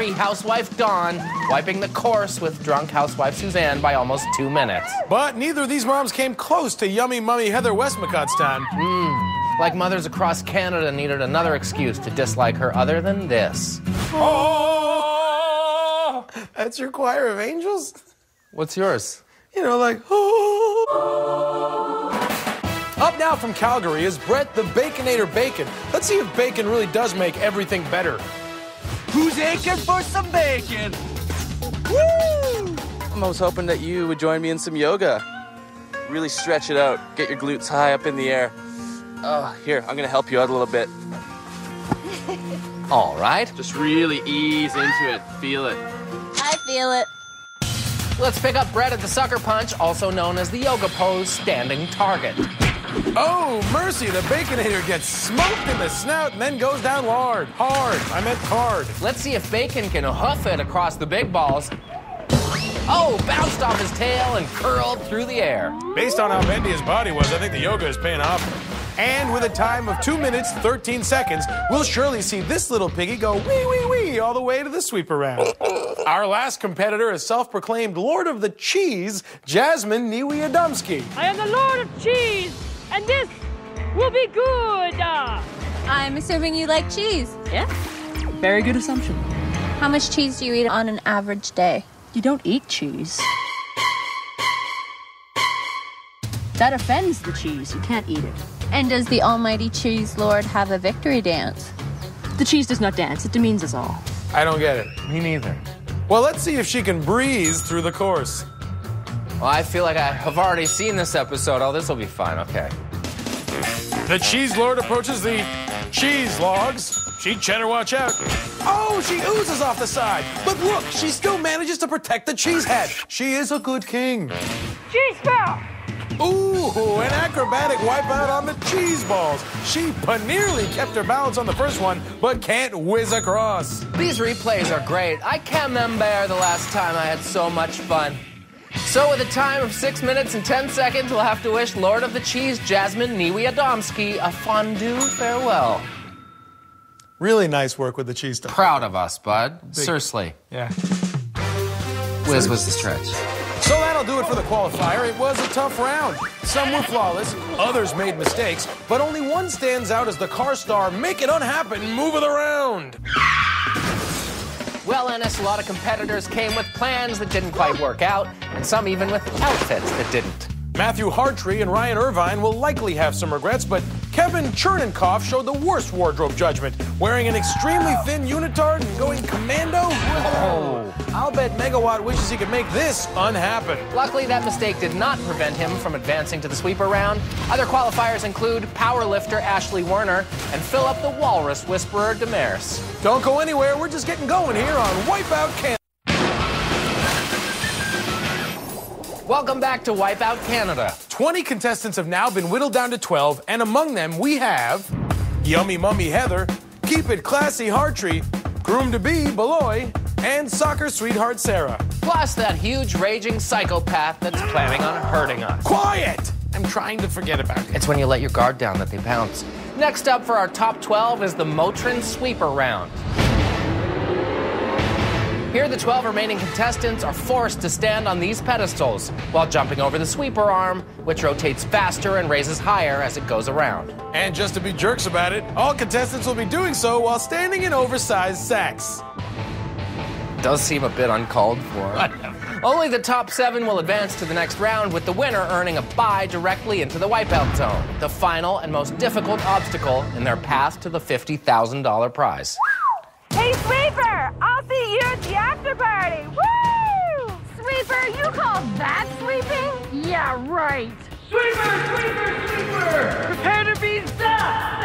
hungry housewife Dawn wiping the course with drunk housewife Suzanne by almost 2 minutes. But neither of these moms came close to yummy mummy Heather Westmacott's time. Like mothers across Canada needed another excuse to dislike her other than this. Oh! That's your choir of angels? What's yours? You know, like, oh. Up now from Calgary is Brett the Baconator Bacon. Let's see if bacon really does make everything better. Who's aching for some bacon? Woo! I was hoping that you would join me in some yoga. Really stretch it out. Get your glutes high up in the air. Oh, here, I'm gonna help you out a little bit. All right. Just really ease into it. Feel it. I feel it. Let's pick up Brett at the sucker punch, also known as the yoga pose standing target. Oh, mercy, the Baconator gets smoked in the snout and then goes down hard. Hard, I meant hard. Let's see if Bacon can hoof it across the big balls. Oh, bounced off his tail and curled through the air. Based on how bendy his body was, I think the yoga is paying off. And with a time of 2 minutes, 13 seconds, we'll surely see this little piggy go wee, wee, wee all the way to the sweeper round. Our last competitor is self-proclaimed Lord of the Cheese, Jasmine Niewiadomski. I am the Lord of Cheese, and this will be good. I'm assuming you like cheese. Yeah, very good assumption. How much cheese do you eat on an average day? You don't eat cheese. That offends the cheese. You can't eat it. And does the almighty cheese lord have a victory dance? The cheese does not dance. It demeans us all. I don't get it. Me neither. Well, let's see if she can breeze through the course. Well, I feel like I have already seen this episode. Oh, this will be fun. Okay. The cheese lord approaches the cheese logs. She'd better watch out. Oh, she oozes off the side. But look, she still manages to protect the cheese head. She is a good king. Cheese ball! Ooh, an acrobatic wipeout on the cheese balls. She nearly kept her balance on the first one, but can't whiz across. These replays are great. I can't remember the last time I had so much fun. So with a time of 6 minutes and 10 seconds, we'll have to wish Lord of the Cheese, Jasmine Niewiadomski, a fondue farewell. Really nice work with the cheese stuff. Proud of us, bud. Seriously. Yeah. Whiz was the stretch. So that'll do it for the qualifier. It was a tough round. Some were flawless, others made mistakes, but only one stands out as the car star make it unhappen, move it around. Well, Ennis, a lot of competitors came with plans that didn't quite work out, and some even with outfits that didn't. Matthew Hartree and Ryan Irvine will likely have some regrets, but Kevin Chernenkoff showed the worst wardrobe judgment, wearing an extremely thin unitard and going commando. Whoa. I'll bet Megawatt wishes he could make this unhappen. Luckily, that mistake did not prevent him from advancing to the sweeper round. Other qualifiers include powerlifter Ashley Werner and Philip the Walrus Whisperer Demers. Don't go anywhere, we're just getting going here on Wipeout Canada. Welcome back to Wipeout Canada. 20 contestants have now been whittled down to 12, and among them we have Yummy Mummy Heather, Keep It Classy Hartree, Groom-to-be Beloy, and Soccer Sweetheart Sarah. Plus that huge raging psychopath that's planning on hurting us. Quiet! I'm trying to forget about it. It's when you let your guard down that they pounce. Next up for our top 12 is the Motrin Sweeper Round. Here, the 12 remaining contestants are forced to stand on these pedestals while jumping over the sweeper arm, which rotates faster and raises higher as it goes around. And just to be jerks about it, all contestants will be doing so while standing in oversized sacks. Does seem a bit uncalled for. Only the top 7 will advance to the next round, with the winner earning a bye directly into the Wipeout Zone, the final and most difficult obstacle in their path to the $50,000 prize. Hey, Sweeper! I'll see you at the after party! Woo! Sweeper, you call that sweeping? Yeah, right. Sweeper, sweeper, sweeper! Prepare to be stuffed!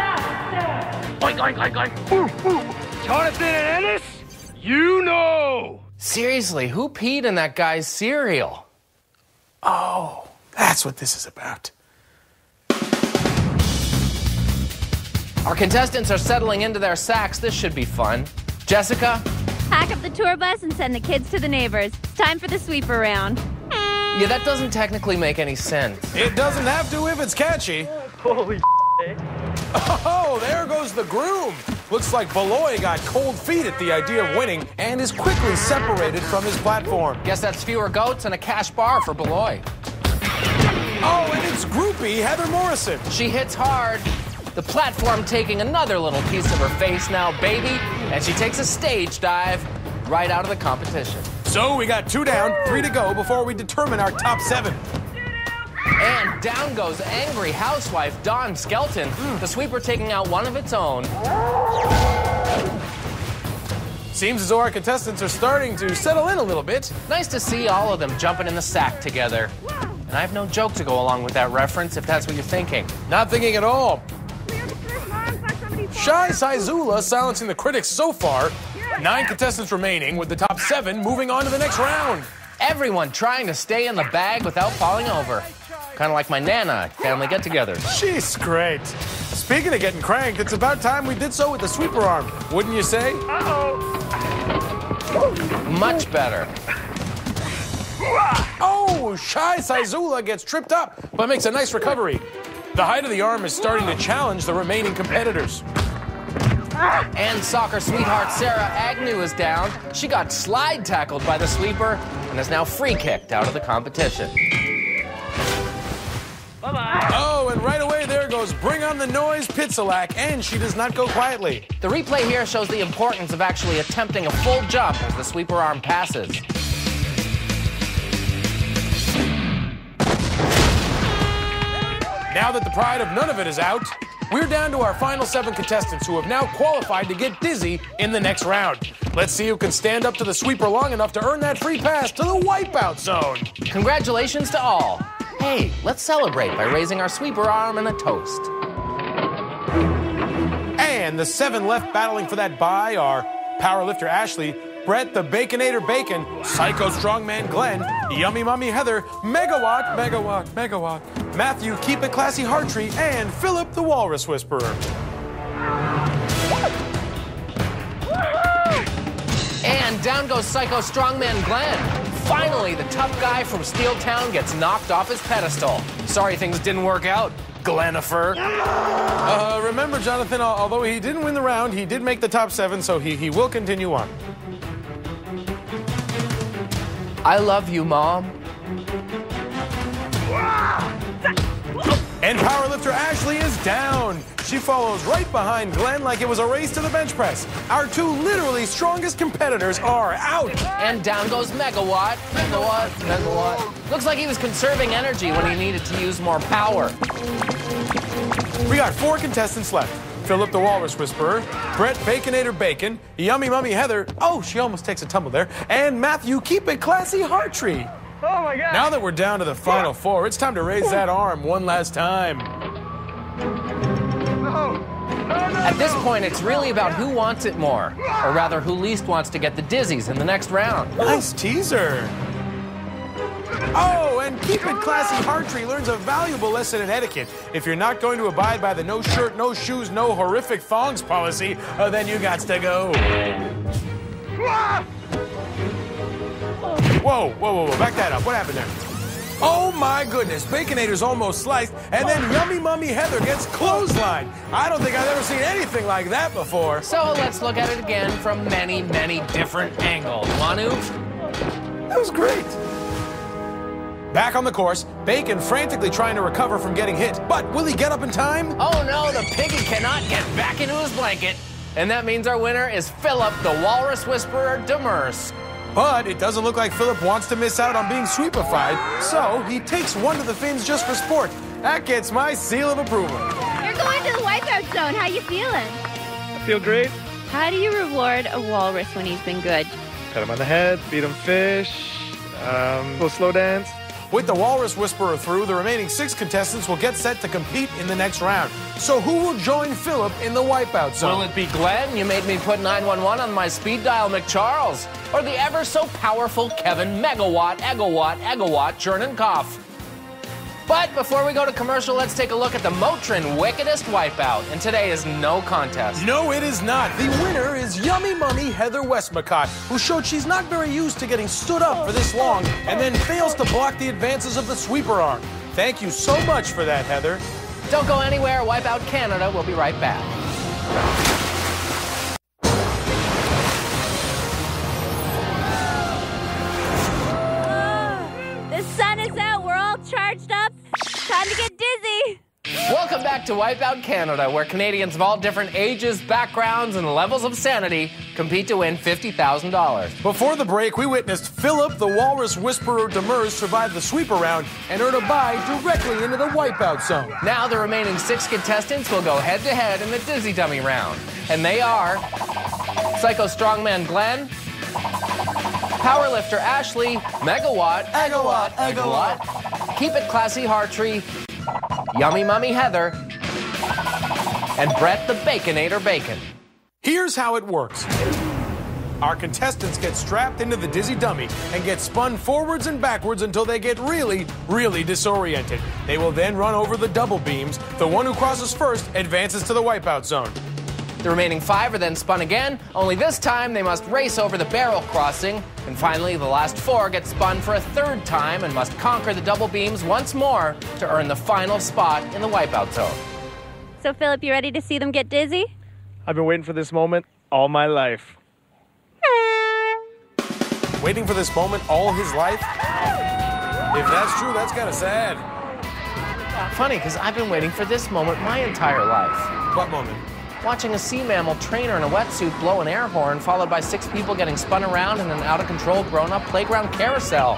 Oink, oink, oink, oink. Ooh, ooh. Jonathan and Ennis, you know! Seriously, who peed in that guy's cereal? Oh, that's what this is about. Our contestants are settling into their sacks. This should be fun. Jessica? Pack up the tour bus and send the kids to the neighbors. It's time for the sweeper round. Yeah, that doesn't technically make any sense. It doesn't have to if it's catchy. Holy Oh, there goes the groom. Looks like Beloy got cold feet at the idea of winning and is quickly separated from his platform. Guess that's fewer goats and a cash bar for Beloy. Oh, and it's groupie Heather Morrison. She hits hard. The platform taking another little piece of her face now, baby, and she takes a stage dive right out of the competition. So we got 2 down, 3 to go before we determine our top 7. And down goes angry housewife Dawn Skelton, the sweeper taking out one of its own. Seems as though our contestants are starting to settle in a little bit. Nice to see all of them jumping in the sack together. And I have no joke to go along with that reference, if that's what you're thinking. Not thinking at all. Shy Saizula silencing the critics so far. 9 contestants remaining, with the top 7 moving on to the next round. Everyone trying to stay in the bag without falling over. Kind of like my Nana family get-together. She's great. Speaking of getting cranked, it's about time we did so with the sweeper arm, wouldn't you say? Much better. Oh, Shy Saizula gets tripped up, but makes a nice recovery. The height of the arm is starting to challenge the remaining competitors. And soccer sweetheart Sarah Agnew is down. She got slide tackled by the sweeper and is now free kicked out of the competition. Bye-bye. Oh, and right away there goes Bring on the Noise Pitsalak, and she does not go quietly. The replay here shows the importance of actually attempting a full jump as the sweeper arm passes. Now that the pride of none of it is out, we're down to our final 7 contestants who have now qualified to get dizzy in the next round. Let's see who can stand up to the sweeper long enough to earn that free pass to the Wipeout Zone. Congratulations to all. Hey, let's celebrate by raising our sweeper arm in a toast. And the 7 left battling for that bye are powerlifter Ashley, Brett the Baconator Bacon, Psycho Strongman Glenn, Yummy Mummy Heather, Megawatt, Matthew Keep It Classy Hartree, and Philip the Walrus Whisperer. And down goes Psycho Strongman Glenn. Finally, the tough guy from Steel Town gets knocked off his pedestal. Sorry things didn't work out, Glenifer. Remember, Jonathan, although he didn't win the round, he did make the top 7, so he will continue on. I love you, Mom. And powerlifter Ashley is down. She follows right behind Glenn like it was a race to the bench press. Our 2 literally strongest competitors are out. And down goes Megawatt. Looks like he was conserving energy when he needed to use more power. We got 4 contestants left. Philip the Walrus Whisperer, Brett Baconator Bacon, Yummy Mummy Heather, oh, she almost takes a tumble there, and Matthew Keep It Classy Hartree. Oh my God. Now that we're down to the final 4, it's time to raise that arm one last time. At this point, it's really about who wants it more, or rather, who least wants to get the dizzies in the next round. Nice teaser. Oh, and Keep It Classy Hartree learns a valuable lesson in etiquette. If you're not going to abide by the no shirt, no shoes, no horrific thongs policy, then you gots to go. Whoa, back that up. What happened there? Oh my goodness, Baconator's almost sliced, and then Yummy Mummy Heather gets clotheslined. I don't think I've ever seen anything like that before. So let's look at it again from many, many different angles. Manu? That was great. Back on the course, Bacon frantically trying to recover from getting hit, but will he get up in time? Oh no, the piggy cannot get back into his blanket. And that means our winner is Philip, the Walrus Whisperer Demers. But it doesn't look like Philip wants to miss out on being sweepified, so he takes one to the fins just for sport. That gets my seal of approval. You're going to the Wipeout Zone. How you feeling? I feel great. How do you reward a walrus when he's been good? Pat him on the head, feed him fish, little slow dance. With the Walrus Whisperer through, the remaining 6 contestants will get set to compete in the next round. So who will join Philip in the Wipeout Zone? Will it be Glenn? You made me put 911 on my speed dial, McCharles. Or the ever so powerful Kevin Megawatt, Egawatt, Cherninkoff. But before we go to commercial, let's take a look at the Motrin Wickedest Wipeout. And today is no contest. No, it is not. The winner is Yummy Mummy Heather Westmacott, who showed she's not very used to getting stood up for this long and then fails to block the advances of the sweeper arm. Thank you so much for that, Heather. Don't go anywhere. Wipeout Canada will be right back. to Wipeout Canada, where Canadians of all different ages, backgrounds, and levels of sanity compete to win $50,000. Before the break, we witnessed Philip, the Walrus Whisperer Demers, survive the sweep around and earn a bye directly into the Wipeout Zone. Now the remaining 6 contestants will go head-to-head in the Dizzy Dummy round. And they are Psycho Strongman Glenn, Powerlifter Ashley, Megawatt, Keep It Classy Hartree, Yummy Mummy Heather, and Brett the Baconator Bacon. Here's how it works. Our contestants get strapped into the Dizzy Dummy and get spun forwards and backwards until they get really, really disoriented. They will then run over the double beams. The one who crosses first advances to the Wipeout Zone. The remaining 5 are then spun again, only this time they must race over the barrel crossing. And finally, the last 4 get spun for a 3rd time and must conquer the double beams once more to earn the final spot in the Wipeout Zone. So, Philip, you ready to see them get dizzy? I've been waiting for this moment all my life. Waiting for this moment all his life? If that's true, that's kind of sad. Funny, because I've been waiting for this moment my entire life. What moment? Watching a sea mammal trainer in a wetsuit blow an air horn, followed by 6 people getting spun around in an out-of-control grown-up playground carousel.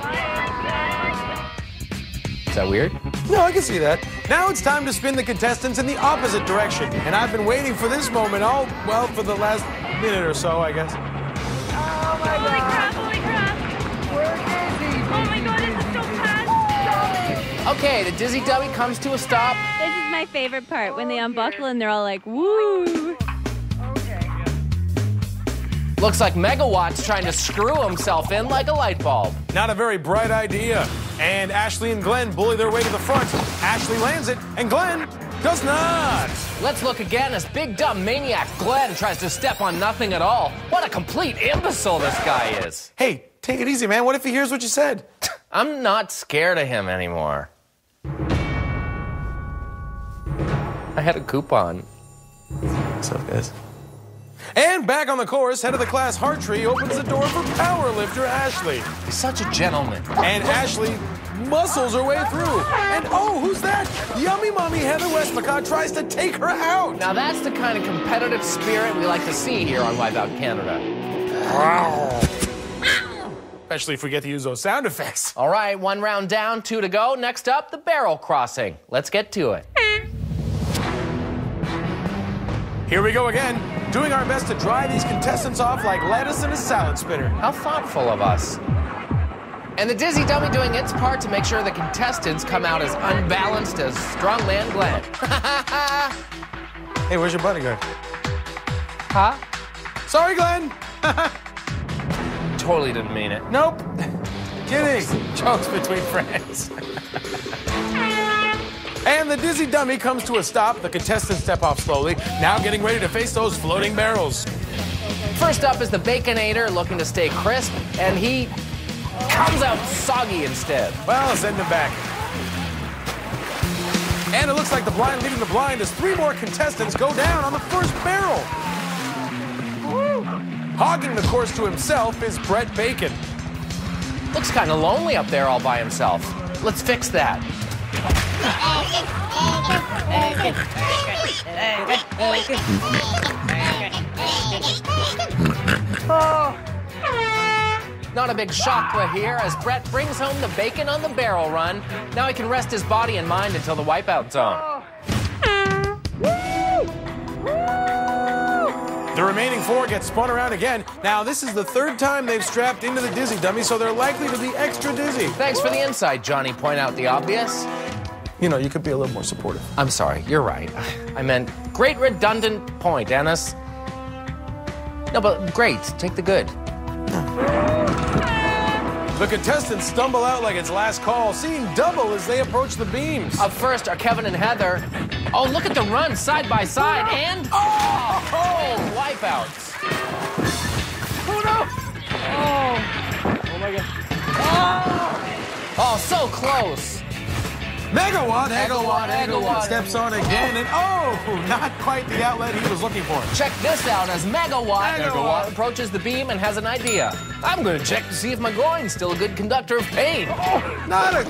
Is that weird? No, I can see that. Now it's time to spin the contestants in the opposite direction. And I've been waiting for this moment for the last minute or so, I guess. Oh my God. Holy crap. We're dizzy. Oh my God, this is so fast. Okay, the Dizzy Dummy comes to a stop. This is my favorite part, when they unbuckle and they're all like, woo! Looks like Megawatt's trying to screw himself in like a light bulb. Not a very bright idea. And Ashley and Glenn bully their way to the front. Ashley lands it, and Glenn does not. Let's look again as big dumb maniac Glenn tries to step on nothing at all. What a complete imbecile this guy is. Hey, take it easy, man. What if he hears what you said? I'm not scared of him anymore. I had a coupon. What's up, guys? And back on the course, head of the class Hartree opens the door for powerlifter Ashley. He's such a gentleman. And Ashley muscles her way through. And oh, who's that? Yummy Mummy Heather Westmacott tries to take her out. Now that's the kind of competitive spirit we like to see here on Wipeout Canada. Especially if we get to use those sound effects. All right, 1 round down, 2 to go. Next up, the barrel crossing. Let's get to it. Here we go again, doing our best to dry these contestants off like lettuce in a salad spinner. How thoughtful of us. And the Dizzy Dummy doing its part to make sure the contestants come out as unbalanced as Strongman Glenn. Hey, where's your bodyguard? Huh? Sorry, Glenn. Totally didn't mean it. Nope. Kidding. Jokes between friends. And the Dizzy Dummy comes to a stop. The contestants step off slowly, now getting ready to face those floating barrels. First up is the Baconator, looking to stay crisp, and he comes out soggy instead. Well, send him back. And it looks like the blind leading the blind as 3 more contestants go down on the first barrel. Woo. Hogging the course to himself is Brett Bacon. Looks kind of lonely up there all by himself. Let's fix that. Not a big chakra here as Brett brings home the bacon on the barrel run. Now he can rest his body and mind until the Wipeout Zone. The remaining 4 get spun around again. Now, this is the 3rd time they've strapped into the Dizzy Dummy, so they're likely to be extra dizzy. Thanks for the insight, Johnny. Point out the obvious. You know, you could be a little more supportive. I'm sorry, you're right. I meant great redundant point, Ennis. No, but great. Take the good. The contestants stumble out like it's last call, seeing double as they approach the beams. Up first are Kevin and Heather. Oh, look at the run side by side, and wipeouts. Oh no! Oh my God. Oh, so close. Megawatt steps on again, and not quite the outlet he was looking for. Check this out as Megawatt approaches the beam and has an idea. I'm going to check to see if my groin's still a good conductor of pain. Not a